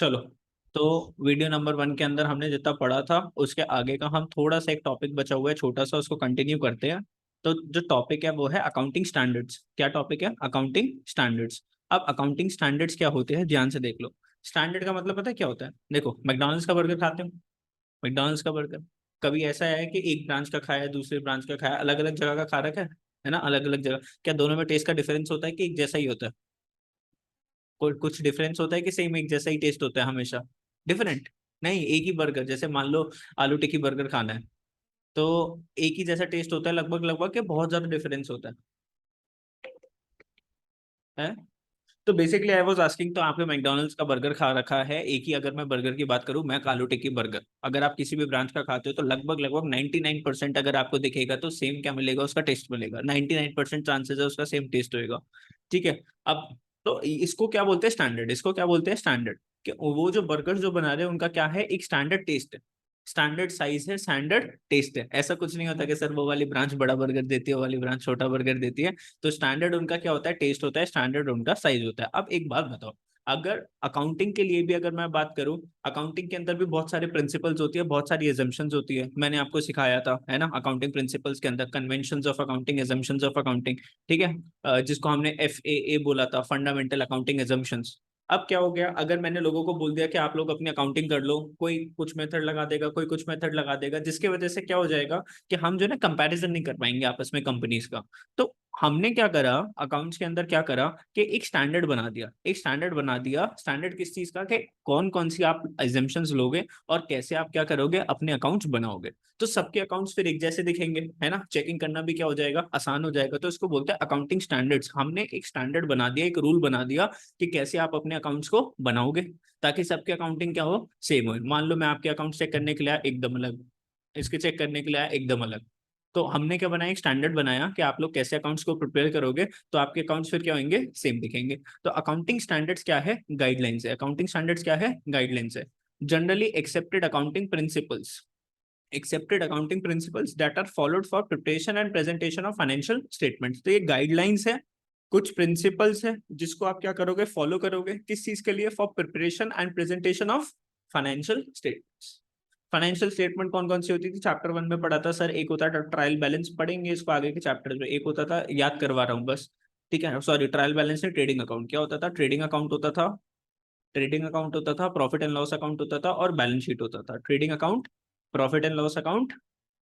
चलो, तो video number 1 के अंदर हमने जितना पढ़ा था उसके आगे का हम थोड़ा सा एक टॉपिक बचा हुआ है छोटा सा, उसको कंटिन्यू करते हैं। तो जो टॉपिक है वो है अकाउंटिंग स्टैंडर्ड्स। क्या टॉपिक है? Accounting standards. अब अकाउंटिंग स्टैंडर्ड्स क्या होते हैं, ध्यान से देख लो। स्टैंडर्ड का मतलब पता है क्या होता है? देखो, मैकडॉनल्ड्स का बर्गर खाते हो, मैकडॉनल्ड्स का बर्गर कभी ऐसा है कि एक ब्रांच का खाया, दूसरे ब्रांच का खाया, अलग अलग जगह का खा रखा है ना, अलग अलग जगह। क्या दोनों में टेस्ट का डिफरेंस होता है कि एक जैसा ही होता है? कोई कुछ डिफरेंस होता है कि सेम एक जैसा ही टेस्ट होता है हमेशा? डिफरेंट नहीं। एक ही बर्गर, जैसे मान लो आलू टिक्की बर्गर खाना है, तो एक ही जैसा टेस्ट होता है लगभग लगभग, के बहुत ज्यादा डिफरेंस होता है? तो बेसिकली आई वाज आस्किंग, तो आपने मैकडॉनल्ड्स का बर्गर खा रखा है, एक ही। अगर मैं बर्गर की बात करूं, मैं आलू टिक्की बर्गर, अगर आप किसी भी ब्रांच का खाते हो तो लगभग लगभग 99% अगर आपको दिखेगा तो सेम क्या मिलेगा, उसका टेस्ट मिलेगा। 99% चांसेस है उसका सेम टेस्ट होएगा। ठीक है। अब तो इसको क्या बोलते हैं? स्टैंडर्ड। इसको क्या बोलते हैं? स्टैंडर्ड। कि वो जो बर्गर जो बना रहे हैं उनका क्या है? एक स्टैंडर्ड टेस्ट है, स्टैंडर्ड साइज है, स्टैंडर्ड टेस्ट है। ऐसा कुछ नहीं होता कि सर वो वाली ब्रांच बड़ा बर्गर देती है, वो वाली ब्रांच छोटा बर्गर देती है। तो स्टैंडर्ड उनका क्या होता है? टेस्ट होता है। स्टैंडर्ड उनका साइज होता है। अब एक बात बताओ, अगर अकाउंटिंग के लिए भी अगर मैं बात करूं, अकाउंटिंग के अंदर भी बहुत सारे प्रिंसिपल्स होती है, बहुत सारी एजम्पन्स होती है। मैंने आपको सिखाया था, है ना, अकाउंटिंग प्रिंसिपल्स के अंदर conventions of accounting, assumptions of accounting. ठीक है। जिसको हमने FAA बोला था, फंडामेंटल अकाउंटिंग एजम्पन्स। अब क्या हो गया, अगर मैंने लोगों को बोल दिया कि आप लोग अपनी अकाउंटिंग कर लो, कोई कुछ मेथड लगा देगा, कोई कुछ मेथड लगा देगा, जिसकी वजह से क्या हो जाएगा कि हम जो है ना कंपैरिजन नहीं कर पाएंगे आपस में कंपनीज का। तो हमने क्या करा, अकाउंट्स के अंदर क्या करा कि एक स्टैंडर्ड बना दिया। एक स्टैंडर्ड बना दिया। स्टैंडर्ड किस चीज का? कि कौन कौन सी आप एग्जाम्पशंस लोगे और कैसे आप क्या करोगे, अपने अकाउंट्स बनाओगे। तो सबके अकाउंट्स फिर एक जैसे दिखेंगे, है ना, चेकिंग करना भी क्या हो जाएगा, आसान हो जाएगा। तो इसको बोलते हैं अकाउंटिंग स्टैंडर्ड्स। हमने एक स्टैंडर्ड बना दिया, एक रूल बना दिया कि कैसे आप अपने अकाउंट्स को बनाओगे, ताकि सबके अकाउंटिंग क्या हो, सेम हो। मान लो मैं आपके अकाउंट चेक करने के लिए आया, एकदम अलग, इसके चेक करने के लिए आया, एकदम अलग। तो हमने क्या बनाया, एक स्टैंडर्ड बनाया कि आप लोग कैसे अकाउंट्स को प्रिपेयर करोगे, तो आपके अकाउंट्स फिर क्या होंगे, सेम दिखेंगे। तो अकाउंटिंग स्टैंडर्ड्स क्या है? गाइडलाइंस है। अकाउंटिंग स्टैंडर्ड्स क्या है? गाइडलाइंस है। Generally accepted accounting principles, accepted accounting principles that are followed for preparation and presentation of financial statements। तो ये गाइडलाइंस है, कुछ प्रिंसिपल्स है जिसको आप क्या करोगे, फॉलो करोगे। किस चीज के लिए? For preparation and presentation of financial statements. Financial statement कौन कौन सी होती थी? चैप्टर 1 में पढ़ा था सर। एक होता था ट्रायल बैलेंस, पढ़ेंगे इसको आगे के चैप्टर में। एक होता था, याद करवा रहा हूँ बस, ठीक है, सॉरी, ट्रायल बैलेंस है। ट्रेडिंग अकाउंट क्या होता था? ट्रेडिंग अकाउंट होता था, ट्रेडिंग अकाउंट होता था, प्रॉफिट एंड लॉस अकाउंट होता था, और बैलेंस शीट होता था। Trading account, profit and loss account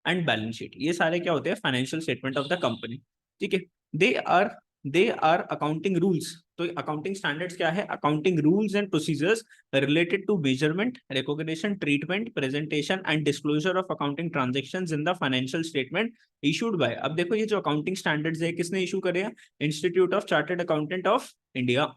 and balance sheet, ये सारे क्या होते हैं? Financial statement of the company. ठीक है। They are they are accounting rules. तो अकाउंटिंग स्टैंडर्ड्स क्या है? Accounting rules and procedures related to measurement, recognition, treatment, presentation and disclosure of accounting transactions in the financial statement issued by. अब देखो, ये जो accounting standards है किसने issue करे हैं? Institute of chartered accountant of India.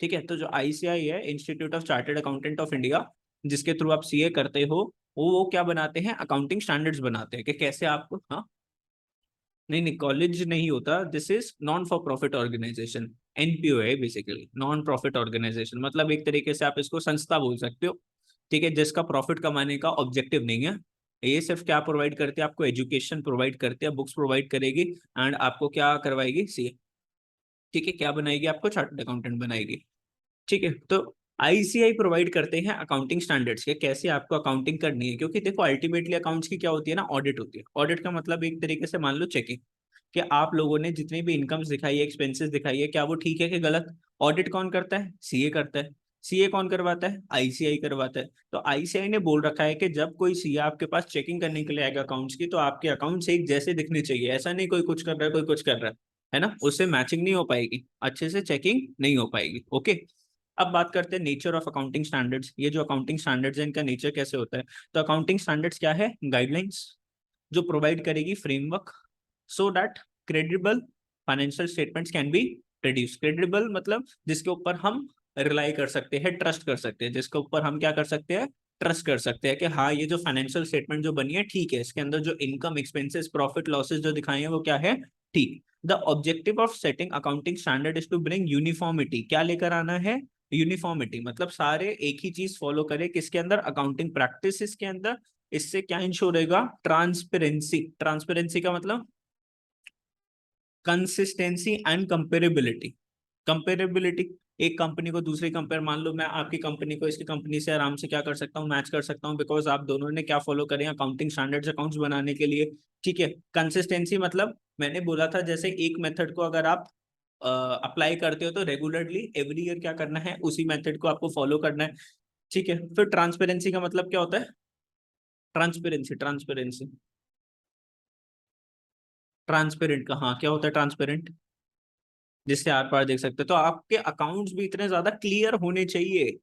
ठीक है। तो जो ICI है, institute of chartered accountant of India, जिसके थ्रू आप CA करते हो, वो क्या बनाते हैं? अकाउंटिंग स्टैंडर्ड्स बनाते हैं कि कैसे आपको, हाँ, नहीं नहीं, कॉलेज नहीं होता, this is non for profit organisation. NPO है बेसिकली, नॉन प्रॉफिट ऑर्गेनाइजेशन। मतलब एक तरीके से आप इसको संस्था बोल सकते हो। ठीक है, जिसका प्रॉफिट कमाने का ऑब्जेक्टिव नहीं है। ये सिर्फ क्या प्रोवाइड करते हैं? आपको एजुकेशन प्रोवाइड करते हैं, बुक्स प्रोवाइड करेगी, एंड आपको क्या करवाएगी? CA। ठीक है, क्या बनाएगी? आपको चार्टर्ड अकाउंटेंट बनाएगी। ठीक है। तो ICI प्रोवाइड करते हैं अकाउंटिंग स्टैंडर्ड्स के, कैसे आपको अकाउंटिंग करनी है। क्योंकि देखो, अल्टीमेटली अकाउंट्स की क्या होती है ना, ऑडिट होती है। ऑडिट का मतलब एक तरीके से मान लो चेकिंग, कि आप लोगों ने जितनी भी इनकम्स दिखाई है, एक्सपेंसेस दिखाई है, क्या वो ठीक है कि गलत। ऑडिट कौन करता है? CA करता है। CA कौन करवाता है? ICI करवाता है। तो ICI ने बोल रखा है कि जब कोई CA आपके पास चेकिंग करने के लिए आएगा अकाउंट्स की, तो आपके अकाउंट्स एक जैसे दिखने चाहिए। ऐसा नहीं कोई कुछ कर रहा है, कोई कुछ कर रहा है ना, उससे मैचिंग नहीं हो पाएगी, अच्छे से चेकिंग नहीं हो पाएगी। ओके। अब बात करते हैं नेचर ऑफ अकाउंटिंग स्टैंडर्ड्स। ये जो अकाउंटिंग स्टैंडर्ड्स है, इनका नेचर कैसे होता है? तो अकाउंटिंग स्टैंडर्ड्स क्या है? गाइडलाइंस, जो प्रोवाइड करेगी framework, so that credible financial statements can be produce. Credible मतलब जिसके ऊपर हम रिलाई कर सकते हैं, ट्रस्ट कर सकते हैं, जिसके ऊपर हम क्या कर सकते हैं, ट्रस्ट कर सकते हैं कि हाँ, ये जो फाइनेंशियल स्टेटमेंट जो बनी है ठीक है, इसके अंदर जो इनकम, एक्सपेंसेस, प्रॉफिट, लॉसेस जो दिखाए हैं वो क्या है, ठीक। The objective of setting accounting standard is to bring uniformity. क्या लेकर आना है? यूनिफॉर्मिटी। मतलब सारे एक ही चीज फॉलो करें, किसके अंदर? अकाउंटिंग प्रैक्टिस के अंदर। इससे क्या इंश्योर होगा? ट्रांसपेरेंसी। ट्रांसपेरेंसी का मतलब कंसिस्टेंसी एंड कंपेरेबिलिटी। कंपेरेबिलिटी, एक कंपनी को दूसरी कंपेयर, मान लो मैं आपकी कंपनी को इसकी कंपनी से आराम से क्या कर सकता हूँ, मैच कर सकता हूँ, बिकॉज आप दोनों ने क्या फॉलो करें, अकाउंटिंग स्टैंडर्ड्स अकाउंट्स बनाने के लिए। ठीक है, कंसिस्टेंसी मतलब मैंने बोला था जैसे एक मेथड को अगर आप अप्लाई करते हो तो रेगुलरली एवरी ईयर क्या करना है, उसी मेथड को आपको फॉलो करना है। ठीक है, फिर ट्रांसपेरेंसी का मतलब क्या होता है, ट्रांसपेरेंसी, ट्रांसपेरेंसी, ट्रांसपेरेंट का, हाँ क्या होता है ट्रांसपेरेंट, जिससे आर पार देख सकते हो। तो आपके अकाउंट्स भी इतने ज्यादा क्लियर होने चाहिए,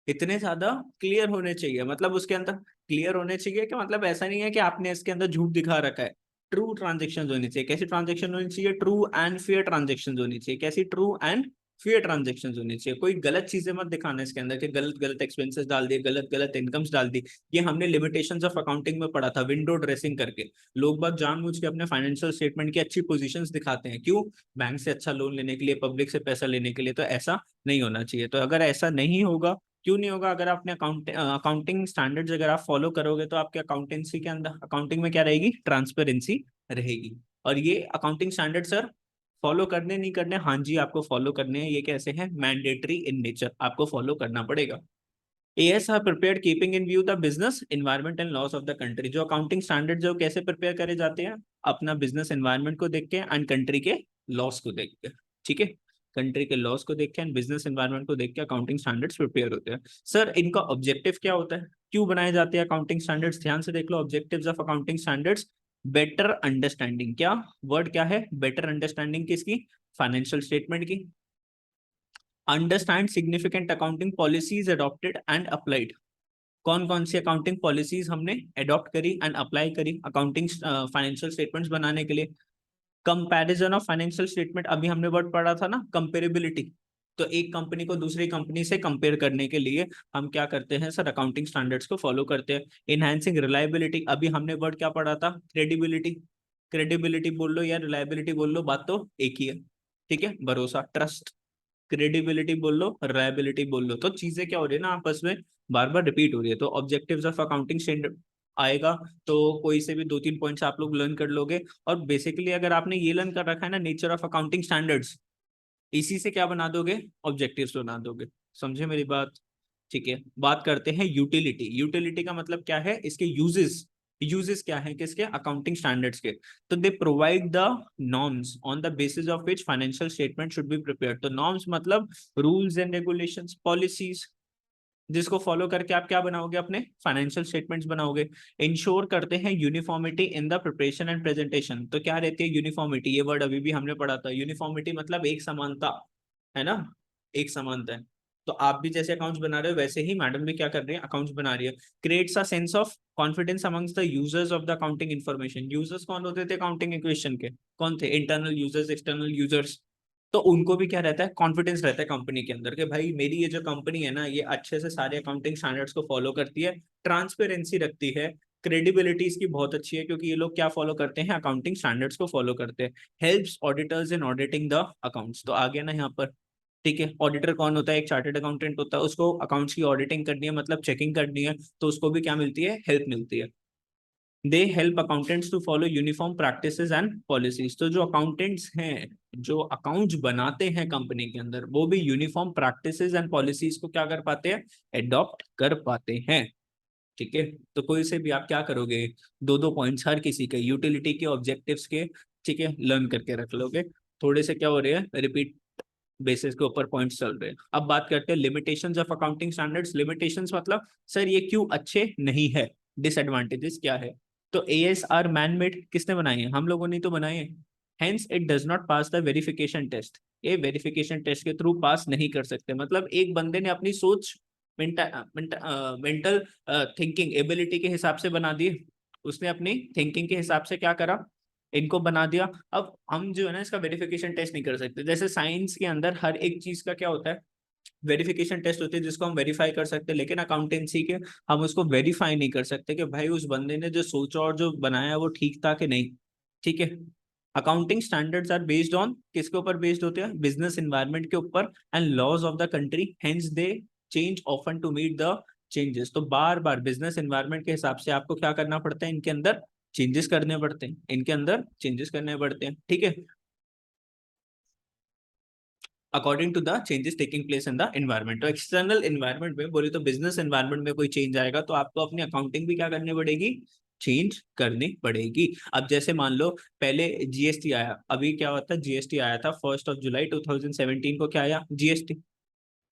इतने ज्यादा क्लियर होने चाहिए, मतलब उसके अंदर क्लियर होने चाहिए कि मतलब ऐसा नहीं है कि आपने इसके अंदर झूठ दिखा रखा है। ट्रू ट्रांजेक्शन होनी चाहिए, कैसी ट्रांजेक्शन होनी चाहिए, ट्रू एंड फेयर ट्रांजेक्शन होनी चाहिए, कैसी, ट्रू एंड फेयर ट्रांजेक्शन होनी चाहिए। कोई गलत चीजें मत दिखाना इसके अंदर कि गलत गलत एक्सपेंसेस डाल दिए, गलत गलत इनकम्स डाल दी। ये हमने लिमिटेशंस ऑफ अकाउंटिंग में पढ़ा था, विंडो ड्रेसिंग करके। लोग बाग जानबूझ के अपने फाइनेंशियल स्टेटमेंट की अच्छी पोजीशंस दिखाते हैं, क्यों, बैंक से अच्छा लोन लेने के लिए, पब्लिक से पैसा लेने के लिए। तो ऐसा नहीं होना चाहिए। तो अगर ऐसा नहीं होगा, क्यों नहीं होगा, अगर आपने अकाउंटिंग स्टैंडर्ड्स अगर आप फॉलो करोगे तो आपके अकाउंटेंसी के अंदर, अकाउंटिंग में क्या रहेगी, ट्रांसपेरेंसी रहेगी। और ये अकाउंटिंग स्टैंडर्ड सर फॉलो करने नहीं करने, हाँ जी आपको फॉलो करने हैं। ये कैसे हैं, मैंडेटरी इन नेचर, आपको फॉलो करना पड़ेगा। AS are prepared keeping in view the business environment and laws of the country. जो अकाउंटिंग स्टैंडर्ड जो कैसे प्रिपेयर करे जाते हैं, अपना बिजनेस एनवायरनमेंट को देख के एंड कंट्री के लॉस को देख के। ठीक है, कंट्री के लॉस को देख के एंड बिजनेस एनवायरनमेंट को देख के अकाउंटिंग स्टैंडर्ड्स प्रिपेयर होते हैं। सर इनका ऑब्जेक्टिव क्या होता है, क्यों बनाए जाते हैं अकाउंटिंग स्टैंडर्ड्स, ध्यान से देख लो objectives of accounting standards. Better understanding, क्या वर्ड क्या है, बेटर अंडरस्टैंडिंग किसकी, फाइनेंशियल स्टेटमेंट की। Understand significant accounting policies adopted and applied, कौन कौन सी अकाउंटिंग पॉलिसीज हमने अडॉप्ट करी एंड अप्लाई करी अकाउंटिंग फाइनेंशियल स्टेटमेंट्स बनाने के लिए। कंपैरिजन ऑफ फाइनेंशियल स्टेटमेंट, अभी हमने वर्ड पढ़ा था ना, कंपेरेबिलिटी। तो एक कंपनी को दूसरी कंपनी से कंपेयर करने के लिए हम क्या करते हैं सर, अकाउंटिंग स्टैंडर्ड्स को फॉलो करते हैं। इनहैंसिंग रिलायबिलिटी, अभी हमने वर्ड क्या पढ़ा था, क्रेडिबिलिटी। क्रेडिबिलिटी बोल लो या रिलायबिलिटी बोल लो, बात तो एक ही है। ठीक है, भरोसा, ट्रस्ट। क्रेडिबिलिटी बोल लो, रिलायबिलिटी बोल लो, तो चीजें क्या हो रही है ना आपस में बार बार रिपीट हो रही है। तो ऑब्जेक्टिव्स ऑफ अकाउंटिंग स्टैंडर्ड आएगा, तो कोई से भी दो तीन पॉइंट्स आप लोग लर्न कर लोगे। और बेसिकली अगर आपने ये लर्न कर रखा है ना, नेचर ऑफ अकाउंटिंग स्टैंडर्ड्स, इसी से क्या बना दोगे, ऑब्जेक्टिव्स बना दोगे। समझे मेरी बात। ठीक है, बात करते हैं यूटिलिटी। यूटिलिटी का मतलब क्या है, इसके यूजेस, यूजेस क्या है किसके, अकाउंटिंग स्टैंडर्ड्स के। तो they provide the norms on the basis of which financial statement should be prepared. तो नॉर्म्स मतलब रूल्स एंड रेगुलेशंस, पॉलिसीज, जिसको फॉलो करके आप क्या बनाओगे, अपने फाइनेंशियल स्टेटमेंट्स बनाओगे। इंश्योर करते हैं uniformity in the preparation and presentation. तो क्या रहती है यूनिफॉर्मिटी, ये वर्ड अभी भी हमने पढ़ा था। यूनिफॉर्मिटी मतलब एक समानता, है ना, एक समानता है। तो आप भी जैसे अकाउंट्स बना रहे हो वैसे ही मैडम भी क्या कर रही है, अकाउंट्स बना रही है। Creates a sense of confidence amongst the users of the accounting information. Users कौन होते थे अकाउंटिंग इक्वेशन के, कौन थे, इंटरनल यूजर्स, एक्सटर्नल यूजर्स। तो उनको भी क्या रहता है, कॉन्फिडेंस रहता है कंपनी के अंदर कि भाई मेरी ये जो कंपनी है ना, ये अच्छे से सारे अकाउंटिंग स्टैंडर्ड्स को फॉलो करती है, ट्रांसपेरेंसी रखती है। क्रेडिबिलिटी इसकी बहुत अच्छी है क्योंकि ये लोग क्या फॉलो करते हैं, अकाउंटिंग स्टैंडर्ड्स को फॉलो करते हैं। Helps auditors in auditing the accounts, तो आ गया ना यहाँ पर। ठीक है, ऑडिटर कौन होता है, एक चार्टर्ड अकाउंटेंट होता है, उसको अकाउंट्स की ऑडिटिंग करनी है, मतलब चेकिंग करनी है, तो उसको भी क्या मिलती है, हेल्प मिलती है। They help accountants to follow uniform practices and policies. तो जो अकाउंटेंट्स हैं, जो अकाउंट्स बनाते हैं कंपनी के अंदर, वो भी यूनिफॉर्म प्रैक्टिसेस एंड पॉलिसीज को क्या कर पाते हैं, एडॉप्ट कर पाते हैं। ठीक है, तो कोई से भी आप क्या करोगे, दो दो पॉइंट्स हर किसी के यूटिलिटी के, ऑब्जेक्टिव्स के, ठीक है, लर्न करके रख लोगे। थोड़े से क्या हो रहे हैं, रिपीट बेसिस के ऊपर पॉइंट्स चल रहे हैं। अब बात करते हैं limitations of accounting standards. Limitations मतलब सर ये क्यों अच्छे नहीं है, डिसएडवांटेजेस क्या है। तो एएसआर मैन मेड, किसने बनाए हैं, हम लोगों ने तो बनाए हैं। Hence it does not pass the verification test. ये वेरिफिकेशन टेस्ट के थ्रू पास नहीं कर सकते। मतलब एक बंदे ने अपनी सोच, मेंटल थिंकिंग एबिलिटी के हिसाब से बना दी, उसने अपनी थिंकिंग के हिसाब से क्या करा, इनको बना दिया। अब हम जो है ना इसका वेरिफिकेशन टेस्ट नहीं कर सकते। जैसे साइंस के अंदर हर एक चीज का क्या होता है, वेरिफिकेशन टेस्ट होती है जिसको हम वेरीफाई कर सकते हैं, लेकिन अकाउंटेंसी के हम उसको वेरीफाई नहीं कर सकते कि भाई उस बंदे ने जो सोचा और जो बनाया वो ठीक था कि नहीं। ठीक है, accounting standards are based on, किसके ऊपर बेस्ड होते हैं, बिजनेस एनवायरनमेंट के ऊपर and laws of the country, hence they change often to meet the changes. तो बार बार बिजनेस एनवायरनमेंट के हिसाब से आपको क्या करना पड़ता है, इनके अंदर चेंजेस करने पड़ते हैं, इनके अंदर चेंजेस करने पड़ते हैं। ठीक है, according to the changes taking place in the environment. तो एक्सटर्नल एनवायरमेंट में बोले तो बिजनेस एनवायरमेंट में कोई चेंज आएगा तो आपको अपनी अकाउंटिंग भी क्या करनी पड़ेगी, चेंज करनी पड़ेगी। अब जैसे मान लो पहले जीएसटी आया, अभी क्या होता है, जीएसटी आया था 1 जुलाई 2017 को, क्या आया, जीएसटी।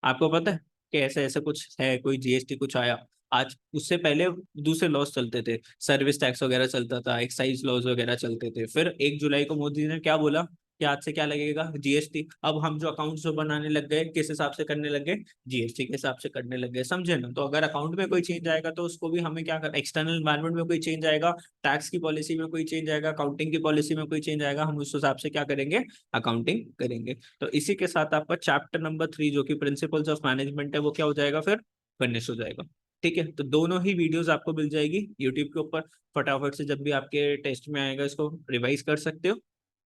आपको पता है कि ऐसे ऐसे कुछ है, कोई जीएसटी कुछ आया। आज उससे पहले दूसरे लॉज चलते थे, सर्विस टैक्स वगैरह चलता था, एक्साइज लॉज वगैरह चलते थे। फिर 1 जुलाई को मोदी जी ने क्या बोला कि आज से क्या लगेगा, जीएसटी। अब हम जो अकाउंट जो बनाने लग गए किस हिसाब से करने लग गए, जीएसटी के हिसाब से करने लग गए, समझे ना। तो अगर अकाउंट में कोई चेंज आएगा तो उसको भी हमें क्या कर, एक्सटर्नल एनवायरमेंट में कोई चेंज आएगा, टैक्स की पॉलिसी में कोई चेंज आएगा, अकाउंटिंग की पॉलिसी में कोई चेंज आएगा, हम उस हिसाब से क्या करेंगे, अकाउंटिंग करेंगे। तो इसी के साथ आपका चैप्टर नंबर 3 जो कि प्रिंसिपल्स ऑफ मैनेजमेंट है वो क्या हो जाएगा, फिर फिनिश हो जाएगा। ठीक है, तो दोनों ही वीडियोस आपको मिल जाएगी यूट्यूब के ऊपर, फटाफट से जब भी आपके टेस्ट में आएगा इसको रिवाइज कर सकते हो।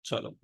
चलो।